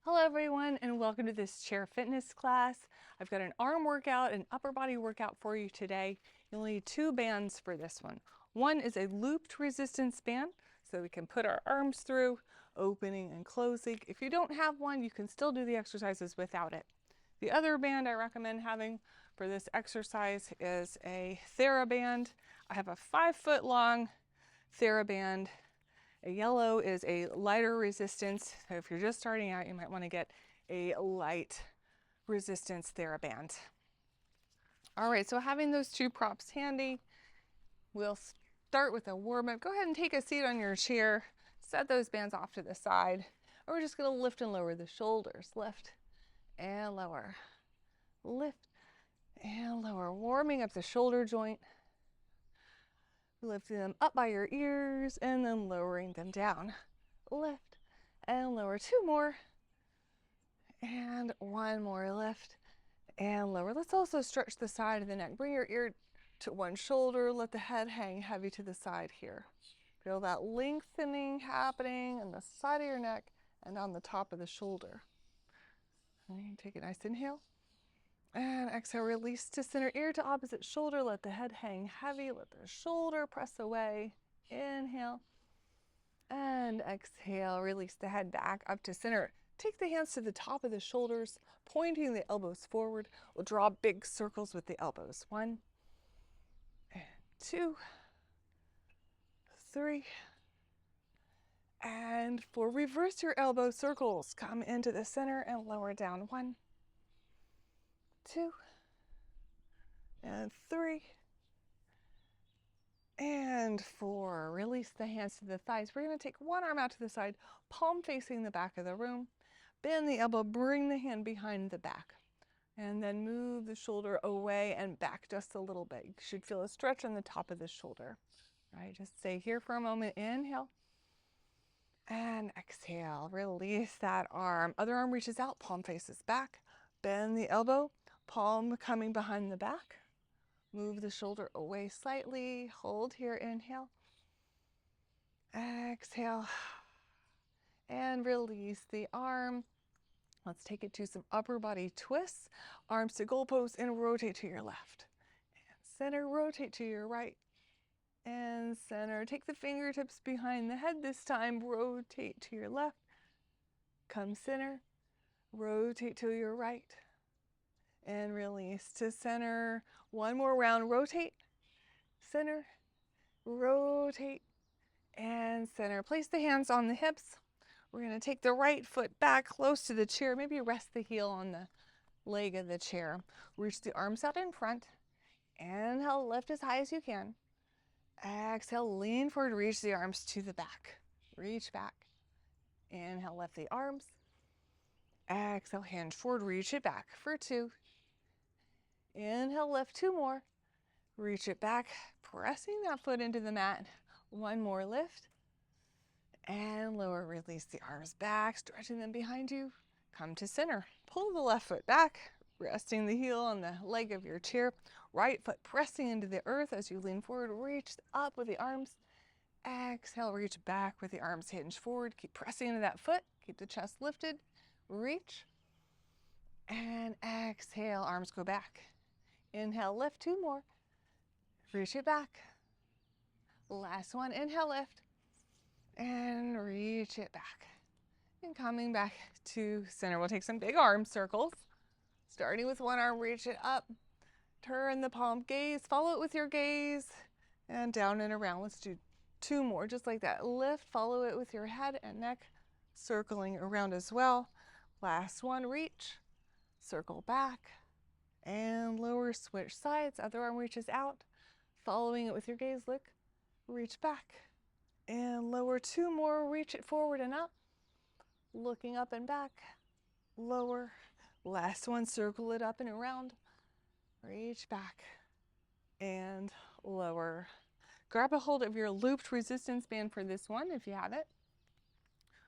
Hello everyone and welcome to this chair fitness class. I've got an arm workout and upper body workout for you today. You'll need two bands for this one. One is a looped resistance band so we can put our arms through, opening and closing. If you don't have one, you can still do the exercises without it. The other band I recommend having for this exercise is a TheraBand. I have a 5-foot long TheraBand. A yellow is a lighter resistance. So if you're just starting out, you might want to get a light resistance TheraBand. All right, so having those two props handy, we'll start with a warm up. Go ahead and take a seat on your chair. Set those bands off to the side. And we're just going to lift and lower the shoulders. Lift and lower. Lift and lower. Warming up the shoulder joint. Lifting them up by your ears and then lowering them down. Lift and lower. Two more. And one more. Lift and lower. Let's also stretch the side of the neck. Bring your ear to one shoulder. Let the head hang heavy to the side here. Feel that lengthening happening on the side of your neck and on the top of the shoulder. And take a nice inhale. And exhale, release to center, ear to opposite shoulder. Let the head hang heavy. Let the shoulder press away. Inhale. And exhale, release the head back up to center. Take the hands to the top of the shoulders, pointing the elbows forward. We'll draw big circles with the elbows. 1 and 2, 3, and 4. Reverse your elbow circles. Come into the center and lower down. 1, 2, and 3, and 4. Release the hands to the thighs. We're going to take one arm out to the side, palm facing the back of the room. Bend the elbow, bring the hand behind the back. And then move the shoulder away and back just a little bit. You should feel a stretch on the top of the shoulder. All right, just stay here for a moment. Inhale. And exhale. Release that arm. Other arm reaches out, palm faces back. Bend the elbow, palm coming behind the back. Move the shoulder away slightly. Hold here. Inhale. Exhale. And release the arm. Let's take it to some upper body twists. Arms to goal pose and rotate to your left. And center, rotate to your right. And center. Take the fingertips behind the head this time. Rotate to your left. Come center. Rotate to your right. And release to center. One more round. Rotate. Center. Rotate. And center. Place the hands on the hips. We're going to take the right foot back close to the chair. Maybe rest the heel on the leg of the chair. Reach the arms out in front. Inhale, lift as high as you can. Exhale, lean forward, reach the arms to the back. Reach back. Inhale, lift the arms. Exhale, hinge forward, reach it back for 2. Inhale, lift 2 more. Reach it back, pressing that foot into the mat. 1 more lift. And lower, release the arms back, stretching them behind you. Come to center. Pull the left foot back, resting the heel on the leg of your chair. Right foot pressing into the earth as you lean forward. Reach up with the arms. Exhale, reach back with the arms hinge forward. Keep pressing into that foot. Keep the chest lifted. Reach. And exhale, arms go back. Inhale, lift 2 more. Reach it back. Last one, inhale, lift. And reach it back. And coming back to center. We'll take some big arm circles. Starting with one arm, reach it up. Turn the palm, gaze, follow it with your gaze. And down and around. Let's do 2 more, just like that. Lift, follow it with your head and neck, circling around as well. Last one, reach, circle back, and lower, switch sides. Other arm reaches out, following it with your gaze. Look, reach back. And lower 2 more, reach it forward and up. Looking up and back, lower. Last one, circle it up and around. Reach back and lower. Grab a hold of your looped resistance band for this one if you have it.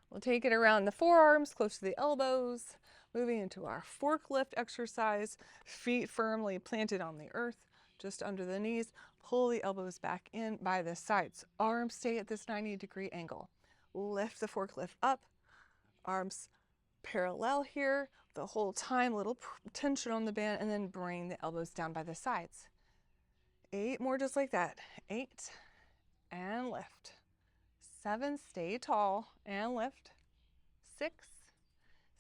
We'll take it around the forearms, close to the elbows, moving into our forklift exercise. Feet firmly planted on the earth. Just under the knees, pull the elbows back in by the sides. Arms stay at this 90-degree angle. Lift the forklift up, arms parallel here the whole time, little tension on the band, and then bring the elbows down by the sides. 8 more just like that. 8 and lift. 7, stay tall and lift. 6,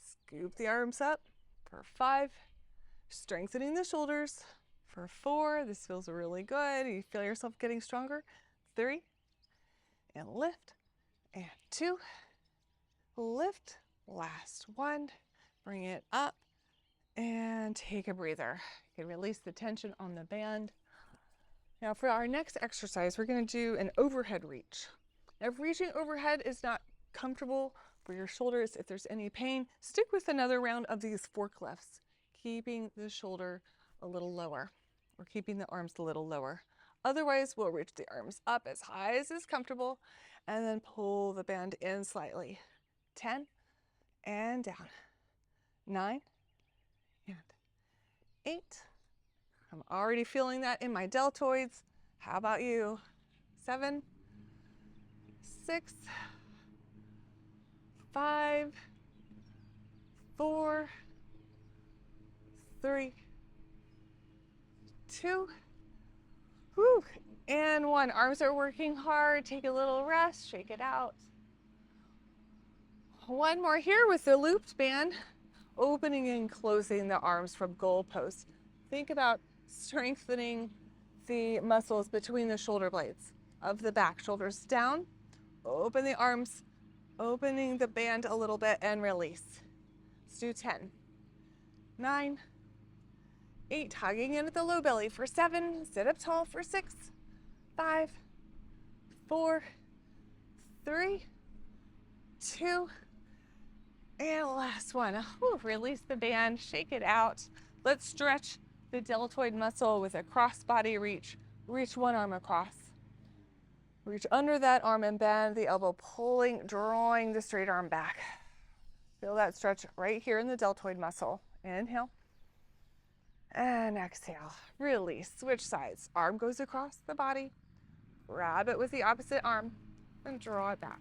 scoop the arms up. For 5, strengthening the shoulders. For 4, this feels really good. You feel yourself getting stronger. 3, and lift. And 2, lift. Last 1, bring it up and take a breather. You can release the tension on the band. Now for our next exercise, we're going to do an overhead reach. If reaching overhead is not comfortable for your shoulders, if there's any pain, stick with another round of these fork lifts, keeping the shoulder a little lower or keeping the arms a little lower. Otherwise, we'll reach the arms up as high as is comfortable and then pull the band in slightly. 10 and down. 9 and 8. I'm already feeling that in my deltoids. How about you? 7, 6, 5, 4, 3, 2, whew, and 1. Arms are working hard. Take a little rest, shake it out. 1 more here with the looped band, opening and closing the arms from goalposts. Think about strengthening the muscles between the shoulder blades of the back. Shoulders down, open the arms, opening the band a little bit and release. Let's do 10, 9, 8, hugging in at the low belly for 7, sit up tall for 6, 5, 4, 3, 2, and last 1. Whew, release the band, shake it out. Let's stretch the deltoid muscle with a cross-body reach. Reach one arm across. Reach under that arm and bend the elbow, pulling, drawing the straight arm back. Feel that stretch right here in the deltoid muscle. Inhale. And exhale. Release. Switch sides. Arm goes across the body. Grab it with the opposite arm and draw it back.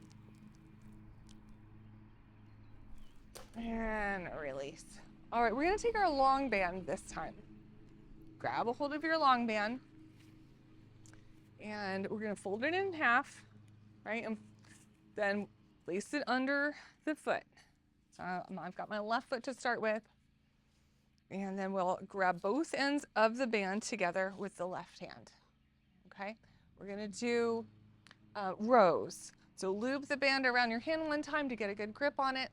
And release. All right, we're going to take our long band this time. Grab a hold of your long band. And we're going to fold it in half, right? And then place it under the foot. So I've got my left foot to start with. And then we'll grab both ends of the band together with the left hand. Okay? We're going to do rows. So loop the band around your hand one time to get a good grip on it.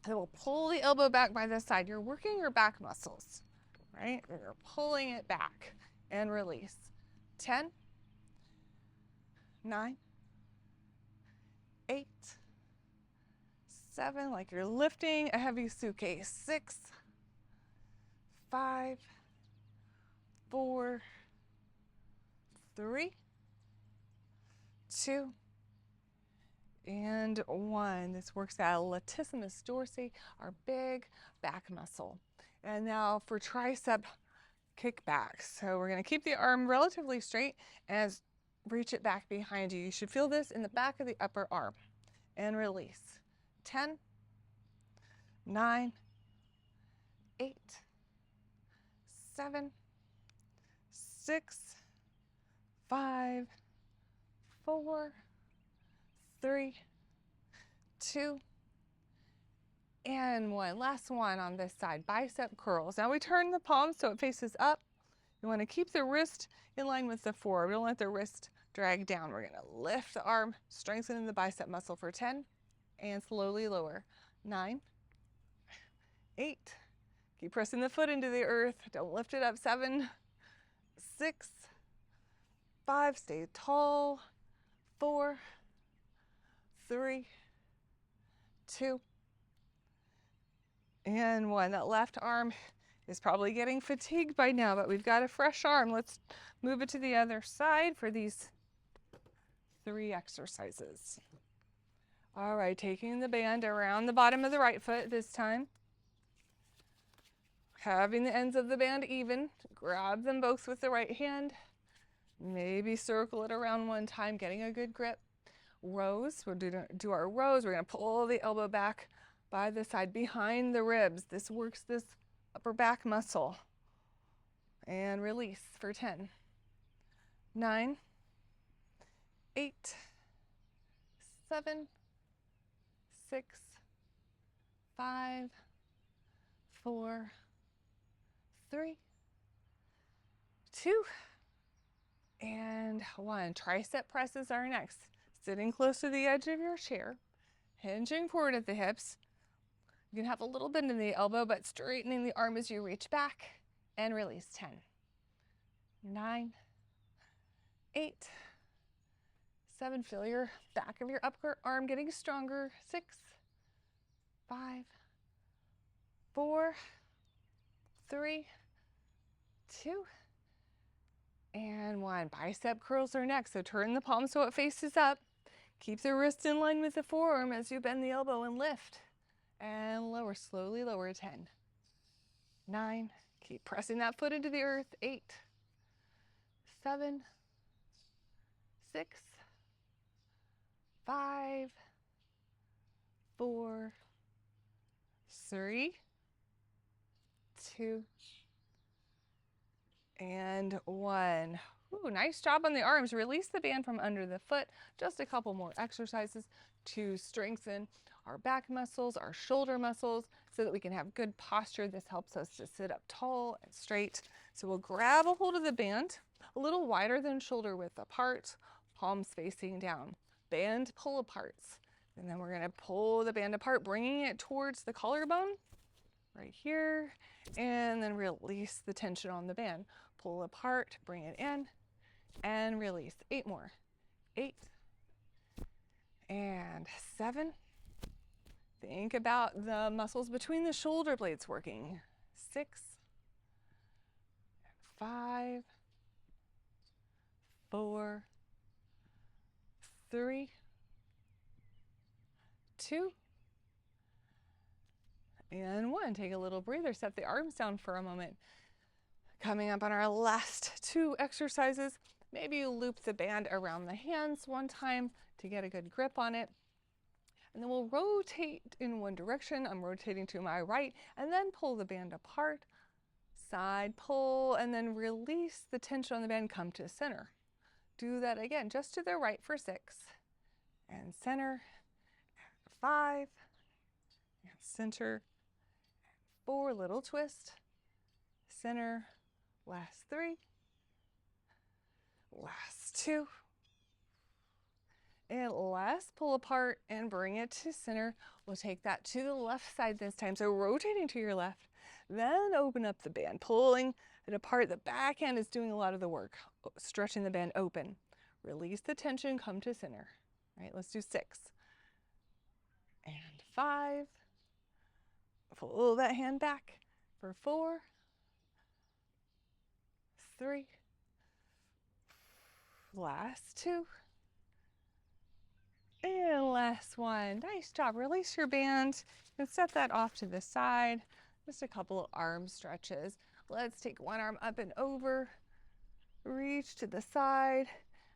And then we'll pull the elbow back by the side. You're working your back muscles, right? You're pulling it back and release. 10, 9, 8, 7, like you're lifting a heavy suitcase. 6, 5, 4, 3, 2, and 1. This works out latissimus dorsi, our big back muscle. And now for tricep kickback. So we're going to keep the arm relatively straight and reach it back behind you. You should feel this in the back of the upper arm. And release. 10, 9, 8, 7, 6, 5, 4, 3, 2, and 1. Last one on this side, bicep curls. Now we turn the palm so it faces up. You want to keep the wrist in line with the forearm. Don't let the wrist drag down. We're going to lift the arm, strengthening the bicep muscle for 10, and slowly lower. 9, 8, keep pressing the foot into the earth. Don't lift it up. 7, 6, 5, stay tall. 4, 3, 2, and 1. That left arm is probably getting fatigued by now, but we've got a fresh arm. Let's move it to the other side for these 3 exercises. All right, taking the band around the bottom of the right foot this time. Having the ends of the band even. Grab them both with the right hand. Maybe circle it around one time, getting a good grip. Rows, we'll do our rows. We're going to pull the elbow back by the side, behind the ribs. This works this upper back muscle. And release for 10, 9, 8, 7, 6, 5, 4, 3, 2, and 1. Tricep presses are next. Sitting close to the edge of your chair, hinging forward at the hips. You can have a little bend in the elbow, but straightening the arm as you reach back, and release. 10, 9, 8, 7. Feel your back of your upper arm getting stronger. 6, 5, 4, 3, 2, and 1. Bicep curls are next. So turn the palm so it faces up. Keep the wrist in line with the forearm as you bend the elbow and lift. And lower, slowly lower. 10, 9. Keep pressing that foot into the earth. 8, 7, 6, 5, 4, 3, 2, and 1. Ooh, nice job on the arms. Release the band from under the foot. Just a couple more exercises to strengthen our back muscles, our shoulder muscles, so that we can have good posture. This helps us to sit up tall and straight. So we'll grab a hold of the band, a little wider than shoulder width apart, palms facing down. Band pull aparts. And then we're going to pull the band apart, bringing it towards the collarbone, right here, and then release the tension on the band. Pull apart, bring it in, and release. 8 more. 8, and 7. Think about the muscles between the shoulder blades working. 6, 5, 4, 3, 2, and 1. Take a little breather. Set the arms down for a moment. Coming up on our last 2 exercises, maybe you loop the band around the hands one time to get a good grip on it. And then we'll rotate in one direction. I'm rotating to my right, and then pull the band apart. Side pull, and then release the tension on the band. Come to center. Do that again, just to the right for 6. And center. 5. And center. 4. Little twist. Center. Last 3. Last 2. And last pull apart and bring it to center. We'll take that to the left side this time. So rotating to your left, then open up the band, pulling it apart. The back hand is doing a lot of the work, stretching the band open. Release the tension, come to center. All right, let's do 6. And 5. Pull that hand back for 4, 3. Last 2. And last 1. Nice job. Release your band and set that off to the side. Just a couple of arm stretches. Let's take one arm up and over. Reach to the side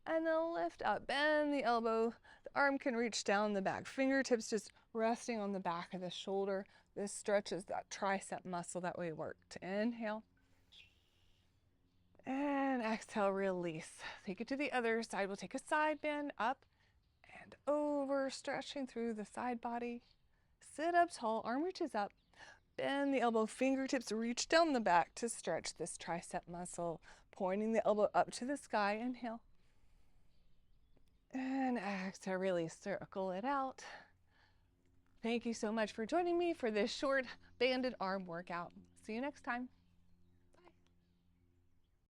and then lift up. Bend the elbow. The arm can reach down the back. Fingertips just resting on the back of the shoulder. This stretches that tricep muscle that we worked. Inhale. And exhale, release. Take it to the other side. We'll take a side bend up and over, stretching through the side body. Sit up tall, arm reaches up. Bend the elbow, fingertips reach down the back to stretch this tricep muscle. Pointing the elbow up to the sky. Inhale. And exhale, release. Circle it out. Thank you so much for joining me for this short banded arm workout. See you next time.